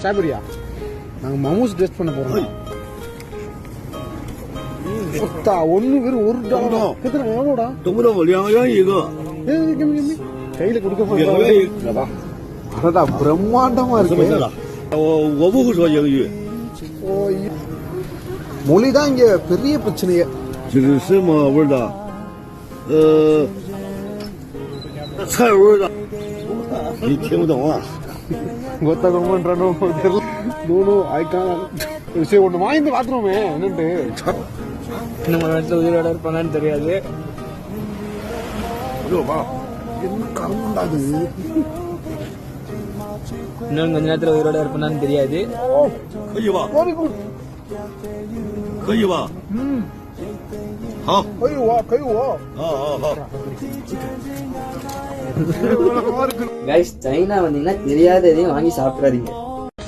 ஸ்ட்ராபெரியா? நாங்கள் மமோஸ் டேஸ்ட் பண்ண போகிறோம். ஒன்று வெறும் $1. எவ்வளோடா? கையில் கொடுக்க போகிறோம். அதான் பிரம்மாண்டமா இருக்கு. மொழிதான் இங்க பெரிய பிரச்சனையே. 这个什么味儿的？菜味儿的。你听不懂啊？ ಗೊತ್ತಾಗಂಟ್ರೂ ನೋಡು ಆಯ್ಕಾನ சரி ஒன்று வாங்கி பார்த்துருவோமே என்னன்ட்டு. நம்ம இடத்துல உயிரோட இருப்பானு தெரியாது. என்ன கருண்டாது? இன்னும் கொஞ்ச நேரத்துல உயிரோட இருப்பானு தெரியாது. 可以吧？可以吧？好，可以哇，可以哇。好好好。 கைஸ், சைனா வந்தீங்கன்னா தெரியாத எதையும் வாங்கி சாப்பிடாதீங்க.